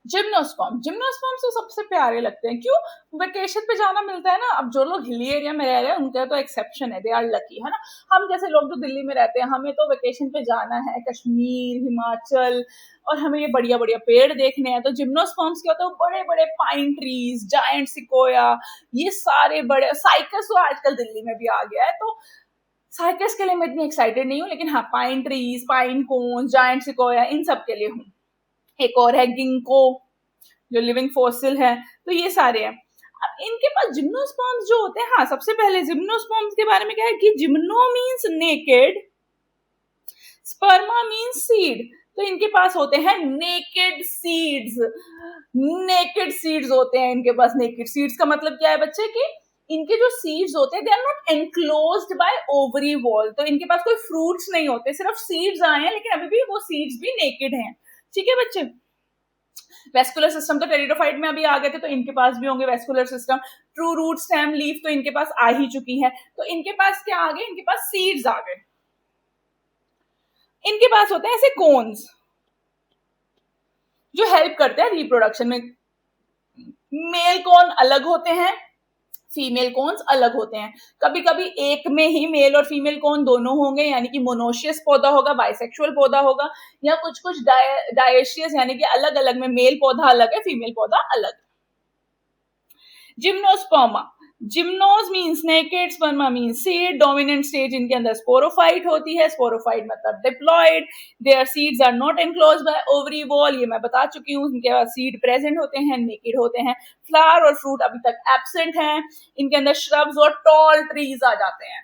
Gymnosperm, gymnosperm तो सबसे प्यारे लगते हैं। क्यों? वेकेशन पे जाना मिलता है ना। अब जो लोग हिली एरिया में रह रहे हैं उनका तो एक्सेप्शन है, दे आर लकी, है ना। हम जैसे लोग जो दिल्ली में रहते हैं, हमें तो वेकेशन पे जाना है कश्मीर, हिमाचल, और हमें ये बढ़िया बढ़िया पेड़ देखने हैं। तो जिम्नोस्पर्म्स क्या होता है, बड़े बड़े पाइन ट्रीज, जायंट सिकोया, ये सारे बड़े, साइकस तो आजकल दिल्ली में भी आ गया है, तो साइकस के लिए मैं इतनी एक्साइटेड नहीं हूँ, लेकिन हाँ पाइन ट्रीज, पाइन कोन, जायंट सिकोया, इन सब के लिए हूँ। एक और है गिंको, जो लिविंग फॉसिल है। तो ये सारे हैं। अब इनके पास जिम्नोस्पर्म्स जो होते हैं, हाँ सबसे पहले जिम्नोस्पर्म्स के बारे में क्या है कि gymno means naked, स्पर्मा means seed. तो इनके पास होते हैं नेकेड सीड्स, नेकेड सीड्स होते हैं इनके पास। नेकेड सीड्स का मतलब क्या है बच्चे, कि इनके जो सीड्स होते हैं they are not enclosed by ovary wall. तो इनके पास कोई फ्रूट्स नहीं होते, सिर्फ सीड्स आए हैं, लेकिन अभी भी वो सीड्स भी नेकेड हैं। ठीक है बच्चे। वेस्कुलर सिस्टम तो टेरिडोफाइट में अभी आ गए थे, तो इनके पास भी होंगे vascular system. True root, stem, leaf तो इनके पास आ ही चुकी है। तो इनके पास क्या आ गए, इनके पास सीड्स आ गए। इनके पास होते हैं ऐसे कोन्स जो हेल्प करते हैं रिप्रोडक्शन में। मेल कौन अलग होते हैं, फीमेल कॉन्स अलग होते हैं। कभी कभी एक में ही मेल और फीमेल कॉन दोनों होंगे, यानी कि मोनोशियस पौधा होगा, बाइसेक्सुअल पौधा होगा, या कुछ कुछ डायशियस, यानी कि अलग अलग में मेल पौधा अलग है, फीमेल पौधा अलग। Gymnosperma, gymnos means naked, sperma means seed. Dominant stage इनके अंदर स्पोरोफाइट होती है, स्पोरोफाइट मतलब diploid. Their seeds are not enclosed by ovary wall, ये मैं बता चुकी हूँ। इनके पास सीड प्रेजेंट होते हैं, नेकेड होते हैं। फ्लावर और फ्रूट अभी तक एब्सेंट हैं। इनके अंदर श्रब्स और टॉल ट्रीज आ जाते हैं।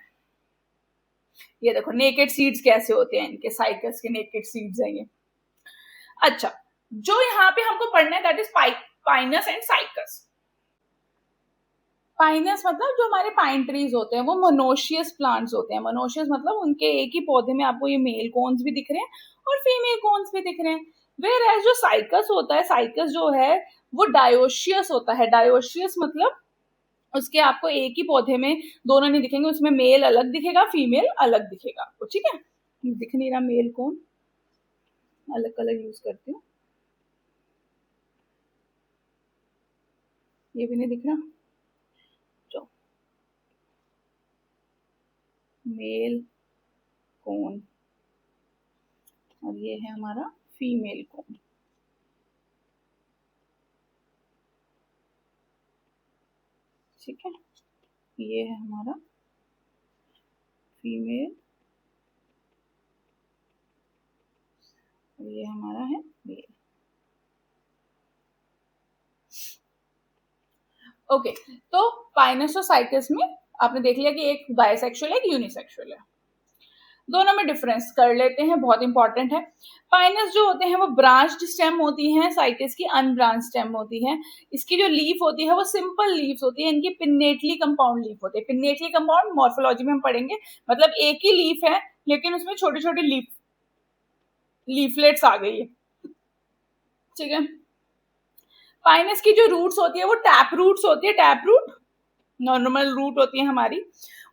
ये देखो नेकेड सीड्स कैसे होते हैं, इनके साइकस के नेकेड सीड्स हैं ये। अच्छा, जो यहाँ पे हमको पढ़ना है that is Pinus and cycas. Pinus मतलब जो हमारे पाइन ट्रीज होते हैं वो मोनोशियस प्लांट्स होते हैं। मोनोशियस मतलब उनके एक ही पौधे में आपको ये मेल कोन्स भी दिख रहे हैं और फीमेल कोन्स भी दिख रहे हैं। वेयर एज जो साइकस होता है, साइकस जो है वो डायोशियस होता है। डायोशियस मतलब उसके आपको एक ही पौधे में दोनों नहीं दिखेंगे, उसमें मेल अलग दिखेगा, फीमेल अलग दिखेगा आपको। ठीक है, दिख नहीं रहा मेल कोन, अलग कलर यूज करती हूँ, ये भी नहीं दिख रहा। मेल कोन और ये है हमारा फीमेल कोन। ठीक है, ये है हमारा फीमेल और ये हमारा है मेल। ओके, तो पाइनस और साइकस में आपने देख लिया कि एक बाइसेक्सुअल है, एक यूनिसेक्सुअल है। दोनों में डिफरेंस कर लेते हैं, बहुत इंपॉर्टेंट है। पाइनस जो होते हैं वो ब्रांच्ड स्टेम होती हैं, साइकस की अनब्रांच स्टेम होती है। इसकी जो लीफ होती है वो सिंपल लीव्स होती है, इनकी पिन्नेटली कंपाउंड लीफ होती है। पिन्नेटली कंपाउंड मॉर्फोलॉजी में हम पढ़ेंगे, मतलब एक ही लीफ है लेकिन उसमें छोटी छोटी लीफलेट्स आ गई है। ठीक है, पाइनस की जो रूट्स होती है वो टैप रूट्स होती है। टैप रूट नॉर्मल रूट होती है हमारी,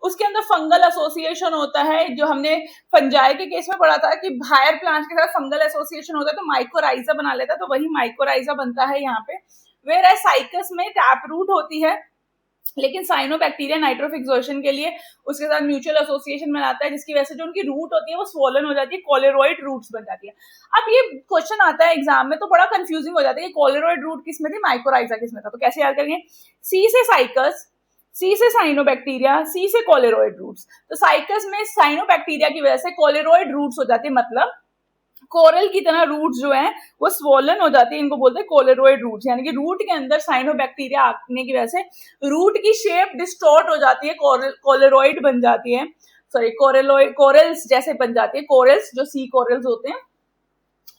उसके अंदर फंगल एसोसिएशन होता है। जो हमने फंजाई के केस में पढ़ा था कि हायर प्लांट्स के साथ फंगल एसोसिएशन होता है तो माइकोराइजा बना लेता है, तो वही माइकोराइजा बनता है यहाँ पे। वेयर एज साइकस में टैप रूट होती है, लेकिन साइनोबैक्टीरिया नाइट्रोफिक्सोशन के लिए उसके साथ म्यूचुअल एसोसिएशन बनाता है, जिसकी वजह से जो उनकी रूट होती है वो स्वोलन हो जाती है, कोलेरॉइड रूट्स बन जाती है। अब ये क्वेश्चन आता है एग्जाम में तो बड़ा कंफ्यूजिंग हो जाता है कि कोलेरॉइड रूट किस में थी, माइकोराइजा किस में था। तो कैसे याद करेंगे, सी से साइकस, सी से साइनोबैक्टीरिया, सी से कोलेरॉइड रूट्स। तो साइकस में साइनोबैक्टीरिया की वजह से कोलेरॉइड रूट्स हो जाती है, मतलब कोरल की तरह रूट्स जो हैं वो स्वोलन हो जाती है, इनको बोलते हैं कोलेरॉइड रूट्स। यानी कि रूट के अंदर साइनोबैक्टीरिया आने की वजह से रूट की शेप डिस्टॉर्ट हो जाती है, कोलेरॉइड बन जाती है, सॉरी कोरल्स जैसे बन जाती है। कोरल्स जो सी कोरल्स होते हैं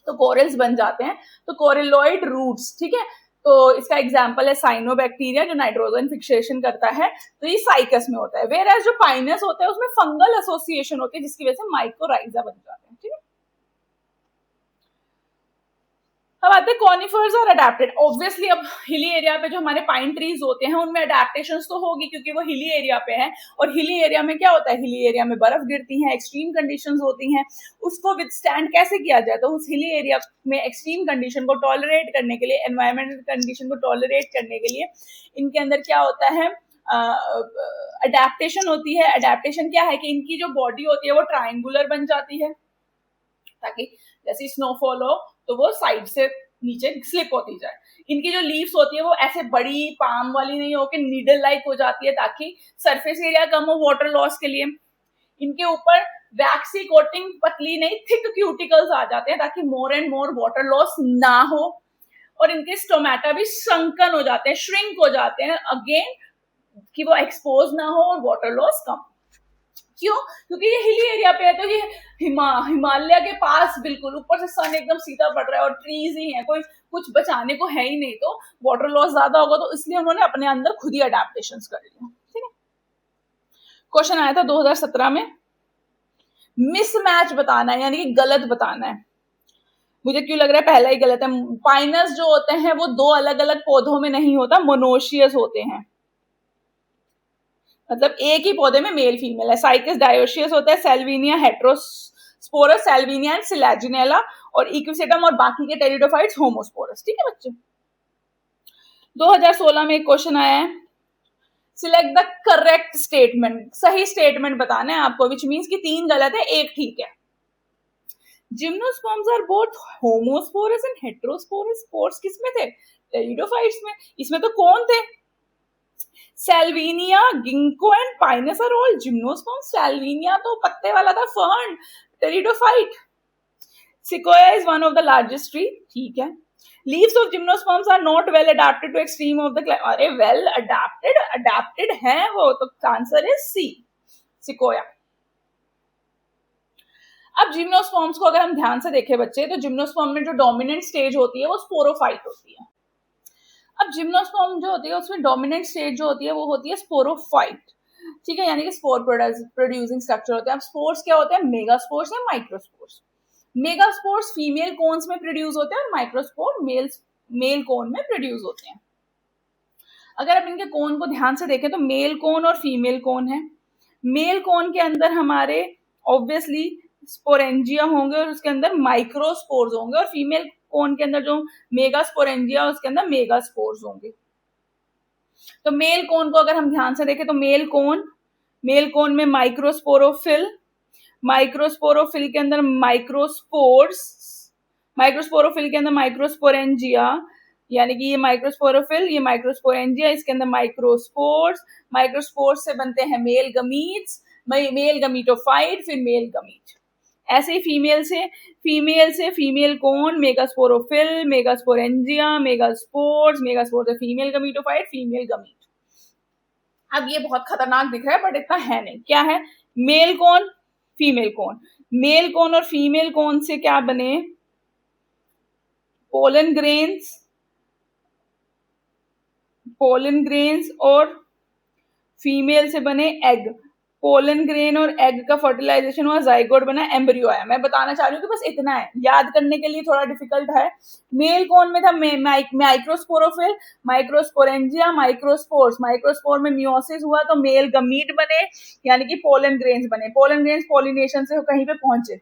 तो कोरल्स बन जाते हैं, तो कोरेलॉइड रूट्स। ठीक है, तो इसका एग्जांपल है साइनोबैक्टीरिया जो नाइट्रोजन फिक्सेशन करता है, तो ये साइकस में होता है। वेयर एज जो पाइनस होता है उसमें फंगल एसोसिएशन होती है, जिसकी वजह से माइकोराइजा बन जाते हैं। ठीक है, अब आते हैं कॉनिफर्स और अडेप्टेड। ऑब्वियसली अब हिली एरिया पे जो हमारे पाइन ट्रीज होते हैं उनमें अडेप्टेशंस तो होगी क्योंकि वो हिली एरिया पे है, और हिली एरिया में क्या होता है, हिली एरिया में बर्फ गिरती है, एक्सट्रीम कंडीशंस होती हैं, उसको विदस्टैंड कैसे किया जाए, तो उस हिली एरिया में एक्सट्रीम कंडीशन को टॉलरेट करने के लिए, एनवायरमेंटल कंडीशन को टॉलरेट करने के लिए इनके अंदर क्या होता है, अडेप्टेशन होती है। अडेप्टेशन क्या है कि इनकी जो बॉडी होती है वो ट्रायंगुलर बन जाती है, ताकि जैसे स्नोफॉल हो तो वो साइड से नीचे स्लिप होती जाए। इनकी जो लीव्स होती है वो ऐसे बड़ी पाम वाली नहीं हो के नीडल लाइक हो जाती है, ताकि सरफेस एरिया कम हो वाटर लॉस के लिए। इनके ऊपर वैक्सी कोटिंग, पतली नहीं थिक क्यूटिकल्स आ जाते हैं ताकि more and more water loss ना हो, और इनके स्टोमेटा भी संकन हो जाते हैं, श्रिंक हो जाते हैं अगेन, कि वो एक्सपोज ना हो और वाटर लॉस कम। क्यों? क्योंकि ये हिली एरिया पे है, तो ये हिमालय के पास बिल्कुल ऊपर से सन एकदम सीधा पड़ रहा है और ट्रीज ही है, कोई कुछ बचाने को है ही नहीं, तो वाटर लॉस ज्यादा होगा, तो इसलिए उन्होंने अपने अंदर खुद ही अडेप्टेशंस कर लिया। ठीक है, क्वेश्चन आया था 2017 में, मिसमैच बताना है, यानी कि गलत बताना है। मुझे क्यों लग रहा है पहला ही गलत है। पाइनस जो होते हैं वो दो अलग अलग पौधों में नहीं होता, मोनोशियस होते हैं, मतलब एक ही पौधे में मेल फीमेल है। साइकस डायोशियस होता है, Salvinia heterosporous, Salvinia and Selaginella, और इक्विसेटम और बाकी के टेरिडोफाइट्स होमोस्पोरस। ठीक है बच्चे, 2016 में एक क्वेश्चन आया है, सिलेक्ट द करेक्ट स्टेटमेंट, सही स्टेटमेंट बताना है आपको, विच मीन्स कि 3 गलत है 1 ठीक है। Gymnosperms are both homosporous and heterosporous. Spores किसमें थे? टेरिडोफाइट्स में। इसमें तो कौन थे? Salvinia, ginkgo and pinus are all gymnosperms. Salvinia तो पत्ते वाला था, fern, pteridophyte. Sequoia is one of the largest tree, ठीक है। Leaves of gymnosperms are not well adapted to extreme of the climate. अरे वेल अडेप्टेड, अडेप्टेड है वो, तो आंसर इज सी, सिकोया। अब जिम्नोस्पर्म्स को अगर हम ध्यान से देखें बच्चे, तो जिम्नोस्पर्म में जो डोमिनेंट स्टेज होती है वो स्पोरोफाइट होती है। अब जिम्नोस्पर्म जो होती है उसमें डोमिनेंट स्टेज जो होती है वो होती है स्पोरोफाइट, ठीक है, यानी कि स्पोर प्रोड्यूसिंग स्ट्रक्चर होते हैं। अब स्पोर्स क्या होते हैं? मेगास्पोर्स या माइक्रोस्पोर्स। मेगास्पोर्स फीमेल कोन्स में प्रोड्यूस होते हैं और माइक्रोस्पोर मेल कोन में प्रोड्यूस होते हैं। अगर आप इनके कोन को ध्यान से देखें तो मेल कोन और फीमेल कोन है। मेल कोन के अंदर हमारे ऑब्वियसली स्पोरेंजिया होंगे और उसके अंदर माइक्रोस्पोर्स होंगे, और फीमेल कोन के अंदर जो मेगास्पोरेंजिया उसके अंदर मेगास्पोर्स होंगे। तो मेल कोन को अगर हम ध्यान से देखें तो मेल कोन में माइक्रोस्पोरोफिल, माइक्रोस्पोरोफिल के अंदर माइक्रोस्पोर्स, माइक्रोस्पोरोफिल के अंदर माइक्रोस्पोरेंजिया, यानी कि ये माइक्रोस्पोरोफिल, ये माइक्रोस्पोरेंजिया, इसके अंदर माइक्रोस्पोर्स, माइक्रोस्पोर्स से बनते हैं मेल गमीट्स, मेल गमीटोफाइट, फिर मेल गमीट। ऐसे ही फीमेल से female cone, megasporophyll, megasporangia, megaspores, megaspore से फीमेल गमीटोफाइट, फीमेल गमीट। अब ये बहुत खतरनाक दिख रहा है बट इतना है नहीं। क्या है? Male cone, female cone. Male cone और फीमेल कोन से क्या बने? पोलन ग्रेन्स और फीमेल से बने एग। पोलन ग्रेन और एग का फर्टिलाइजेशन हुआ, जाइगोट बना, एम्ब्रियो आया। मैं बताना चाह रही हूँ कि बस इतना है, याद करने के लिए थोड़ा डिफिकल्ट है। मेल कौन में था? Microsporophyll, microsporangia, microspores. माइक्रोस्पोर में मियोसिस हुआ तो मेल गमीट बने, यानी कि पोलन ग्रेन्स बने। पोलन ग्रेन्स पॉलिनेशन से कहीं पे पहुंचे।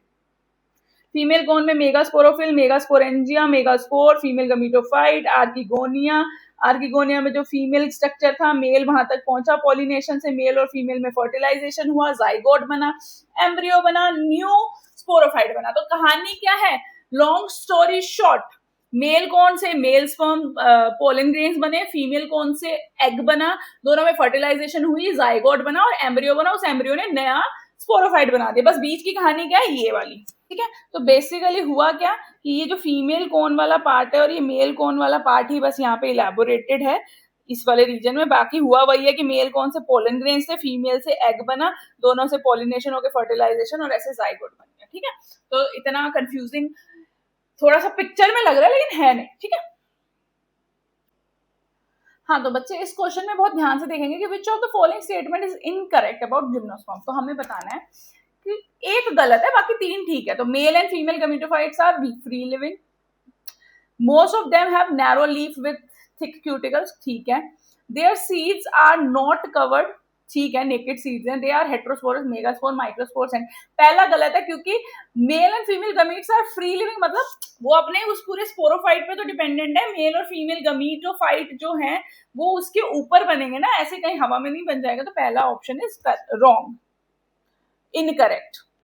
फीमेल कौन में megasporophyll, megasporangia, megaspore, female gametophyte, archegonia में जो फीमेल स्ट्रक्चर था, मेल वहां तक पहुंचा पॉलिनेशन से, मेल और फीमेल में फर्टिलाइजेशन हुआ, जाइगोट बना, एम्ब्रियो बना, न्यू स्पोरोफाइट बना। तो कहानी क्या है? लॉन्ग स्टोरी शॉर्ट, मेल कौन से मेल स्पर्म पोलन ग्रेन्स बने, फीमेल कौन से एग बना, दोनों में फर्टिलाइजेशन हुई, जाइगोट बना और एम्ब्रियो बना। उस एम्ब्रियो ने नया स्पोरोफाइट बना दिया। बस बीच की कहानी क्या है? ये वाली। ठीक है, तो बेसिकली हुआ क्या कि ये जो फीमेल कोन वाला पार्ट है और ये मेल कोन वाला पार्ट ही बस यहाँ पे इलेबोरेटेड है इस वाले रीजन में। बाकी हुआ वही है कि मेल कोन से पोलन ग्रेन से, फीमेल से एग बना, दोनों से पॉलिनेशन होकर फर्टिलाइजेशन और ऐसे जाइगोट बन गया। ठीक है, तो इतना कंफ्यूजिंग थोड़ा सा पिक्चर में लग रहा है लेकिन है नहीं। ठीक है, हाँ, तो बच्चे इस क्वेश्चन में बहुत ध्यान से देखेंगे कि which of the following statement is incorrect about gymnosperm. तो हमें बताना है कि एक गलत है, बाकी 3 ठीक है। तो male and female gametophytes are free living, most of them have narrow leaf with thick cuticles, ठीक है। Their seeds are not covered, ठीक है, नेकेड सीड्स हैं। They are heterosporous, megaspore, microspores and, पहला गलत है क्योंकि male and female gametes are free living, मतलब वो अपने उस पूरे स्पोरोफाइट पे तो डिपेंडेंट है। मेल और फीमेल गमीटोफाइट जो है वो उसके ऊपर बनेंगे ना, ऐसे कहीं हवा में नहीं बन जाएगा। तो पहला ऑप्शन इज रॉन्ग, इनकरेक्ट।